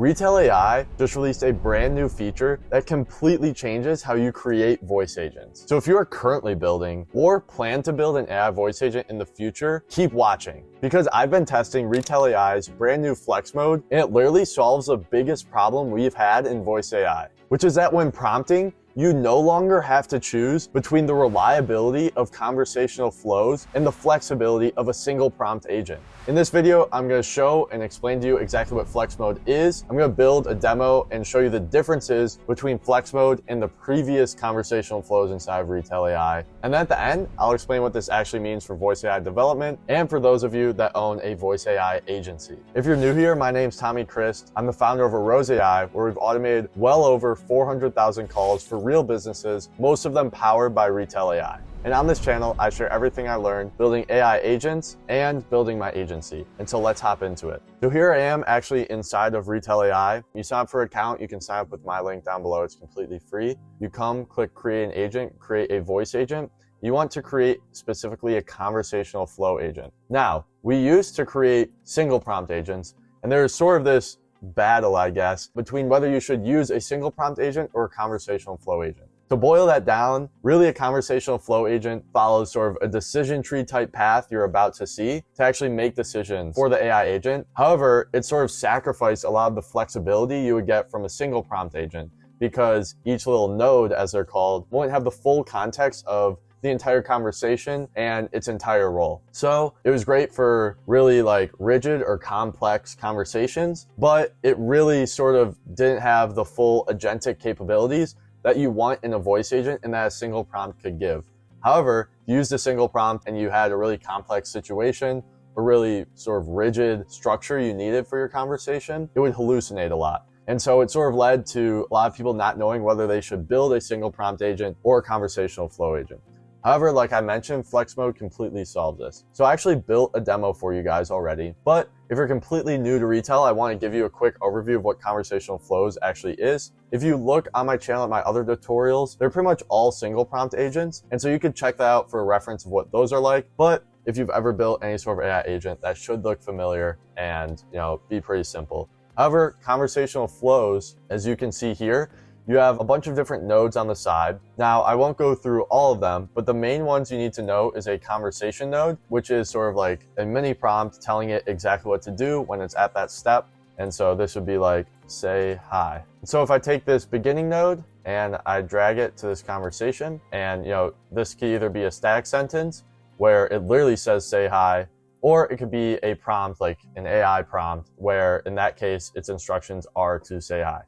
Retell AI just released a brand new feature that completely changes how you create voice agents. So if you are currently building or plan to build an AI voice agent in the future, keep watching. Because I've been testing Retell AI's brand new Flex mode, and it literally solves the biggest problem we've had in voice AI, which is that when prompting, you no longer have to choose between the reliability of conversational flows and the flexibility of a single prompt agent. In this video, I'm going to show and explain to you exactly what Flex mode is. I'm going to build a demo and show you the differences between Flex mode and the previous conversational flows inside of Retell AI. And then at the end, I'll explain what this actually means for voice AI development and for those of you that own a voice AI agency. If you're new here, my name's Tommy Christ. I'm the founder of Rose AI, where we've automated well over 400,000 calls for real businesses, most of them powered by Retell AI. And on this channel, I share everything I learned building AI agents and building my agency. And so let's hop into it. So here I am actually inside of Retell AI. You sign up for an account, you can sign up with my link down below. It's completely free. You come, click create an agent, create a voice agent. You want to create specifically a conversational flow agent. Now, we used to create single prompt agents, and there's sort of this battle, I guess, between whether you should use a single prompt agent or a conversational flow agent. To boil that down, really a conversational flow agent follows sort of a decision tree type path you're about to see to actually make decisions for the AI agent. However, it sort of sacrificed a lot of the flexibility you would get from a single prompt agent because each little node, as they're called, won't have the full context of the entire conversation and its entire role. So it was great for really like rigid or complex conversations, but it really sort of didn't have the full agentic capabilities that you want in a voice agent and that a single prompt could give. However, if you used a single prompt and you had a really complex situation or really sort of rigid structure you needed for your conversation, it would hallucinate a lot. And so it sort of led to a lot of people not knowing whether they should build a single prompt agent or a conversational flow agent. However, like I mentioned, Flex mode completely solved this. So I actually built a demo for you guys already, but if you're completely new to Retell, I want to give you a quick overview of what conversational flows actually is. If you look on my channel at my other tutorials, they're pretty much all single prompt agents. And so you can check that out for a reference of what those are like. But if you've ever built any sort of AI agent, that should look familiar and, be pretty simple. However, conversational flows, as you can see here, you have a bunch of different nodes on the side. Now, I won't go through all of them, but the main ones you need to know is a conversation node, which is sort of like a mini prompt telling it exactly what to do when it's at that step. And so this would be like, say hi. So if I take this beginning node and I drag it to this conversation, and this could either be a static sentence where it literally says say hi, or it could be a prompt like an AI prompt where in that case, its instructions are to say hi.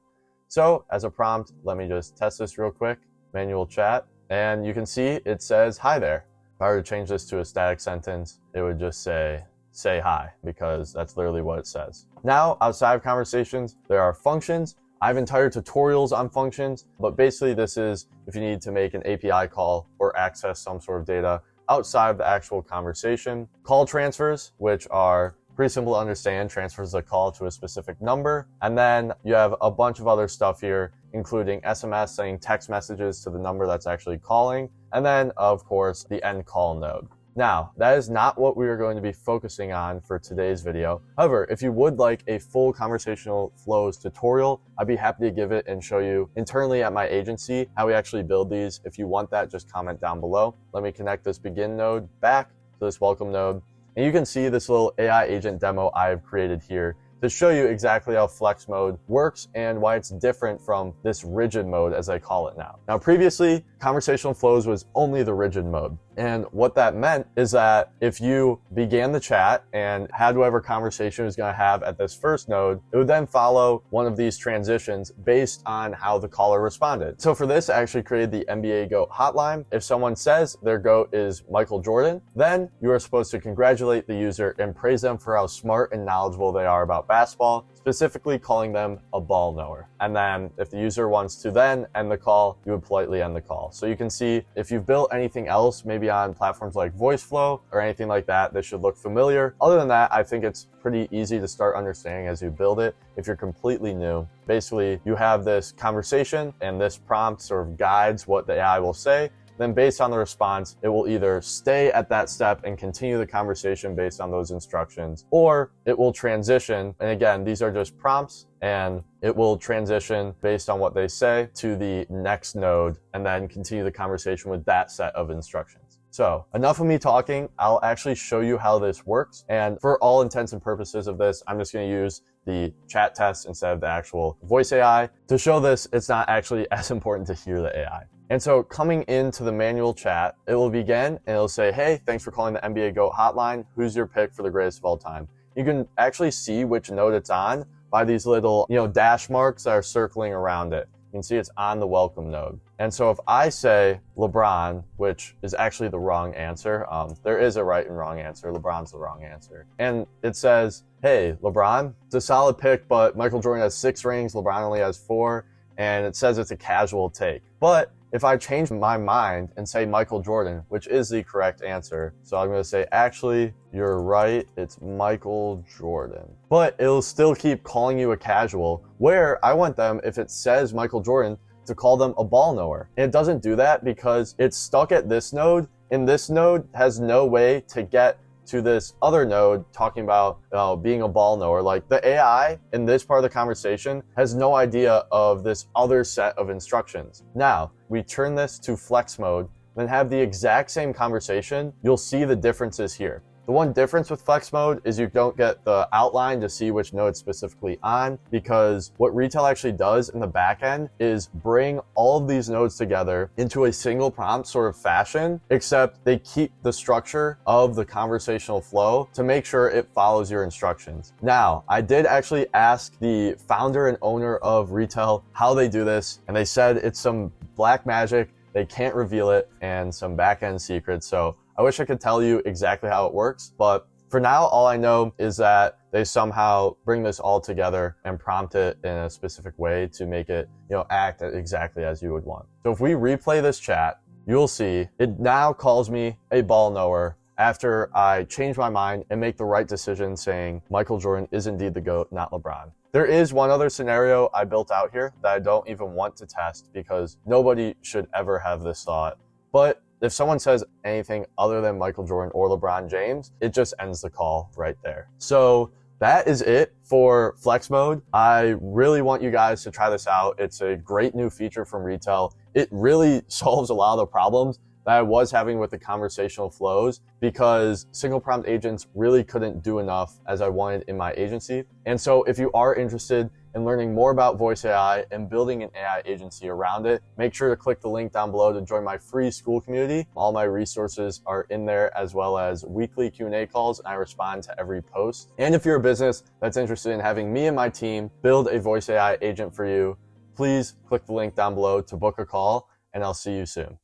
So as a prompt, let me just test this real quick, manual chat, and you can see it says hi there. If I were to change this to a static sentence, it would just say hi, because that's literally what it says. Now, outside of conversations, there are functions. I have entire tutorials on functions, but basically this is if you need to make an API call or access some sort of data outside of the actual conversation. Call transfers, which are pretty simple to understand, transfers a call to a specific number. And then you have a bunch of other stuff here, including SMS sending text messages to the number that's actually calling. And then, of course, the end call node. Now, that is not what we are going to be focusing on for today's video. However, if you would like a full conversational flows tutorial, I'd be happy to give it and show you internally at my agency how we actually build these. If you want that, just comment down below. Let me connect this begin node back to this welcome node. And you can see this little AI agent demo I have created here to show you exactly how Flex mode works and why it's different from this rigid mode, as I call it now. Now, previously, conversational flows was only the rigid mode. And what that meant is that if you began the chat and had whatever conversation it was going to have at this first node, it would then follow one of these transitions based on how the caller responded. So for this, I actually created the NBA GOAT hotline. If someone says their GOAT is Michael Jordan, then you are supposed to congratulate the user and praise them for how smart and knowledgeable they are about basketball, specifically calling them a ball knower. And then if the user wants to then end the call, you would politely end the call. So you can see if you've built anything else, maybe on platforms like VoiceFlow or anything like that, this should look familiar. Other than that, I think it's pretty easy to start understanding as you build it. If you're completely new, basically you have this conversation and this prompt sort of guides what the AI will say. then based on the response, it will either stay at that step and continue the conversation based on those instructions, or it will transition. And again, these are just prompts, and it will transition based on what they say to the next node and then continue the conversation with that set of instructions. So enough of me talking. I'll actually show you how this works. And for all intents and purposes of this, I'm just going to use the chat test instead of the actual voice AI. To show this, it's not actually as important to hear the AI. And so coming into the manual chat, it will begin and it'll say, hey, thanks for calling the NBA GOAT hotline. Who's your pick for the greatest of all time? You can actually see which node it's on by these little, dash marks that are circling around it. You can see it's on the welcome node. And so if I say LeBron, which is actually the wrong answer, there is a right and wrong answer. LeBron's the wrong answer. And it says, hey, LeBron, it's a solid pick, but Michael Jordan has 6 rings, LeBron only has 4, and it says it's a casual take. But if I change my mind and say Michael Jordan, which is the correct answer, so I'm going to say, actually, you're right, it's Michael Jordan. But it'll still keep calling you a casual, where I want them, if it says Michael Jordan, to call them a ball knower. And it doesn't do that because it's stuck at this node, and this node has no way to get to this other node talking about being a ball knower. Like the AI in this part of the conversation has no idea of this other set of instructions. Now, we turn this to flex mode, then have the exact same conversation. You'll see the differences here. The one difference with flex mode is you don't get the outline to see which node it's specifically on, because what Retell actually does in the back end is bring all of these nodes together into a single prompt sort of fashion, except they keep the structure of the conversational flow to make sure it follows your instructions. Now, I did actually ask the founder and owner of Retell how they do this, and they said it's some black magic, they can't reveal it, and some back-end secrets. So I wish I could tell you exactly how it works, but for now, all I know is that they somehow bring this all together and prompt it in a specific way to make it, act exactly as you would want. So if we replay this chat, you'll see it now calls me a ball knower after I change my mind and make the right decision saying Michael Jordan is indeed the GOAT, not LeBron. There is one other scenario I built out here that I don't even want to test because nobody should ever have this thought. But if someone says anything other than Michael Jordan or LeBron James, it just ends the call right there. So that is it for flex mode. I really want you guys to try this out. It's a great new feature from Retell. It really solves a lot of the problems that I was having with the conversational flows because single prompt agents really couldn't do enough as I wanted in my agency. And so if you are interested in learning more about voice AI and building an AI agency around it, make sure to click the link down below to join my free school community. All my resources are in there, as well as weekly Q&A calls, and I respond to every post. And if you're a business that's interested in having me and my team build a voice AI agent for you, please click the link down below to book a call, and I'll see you soon.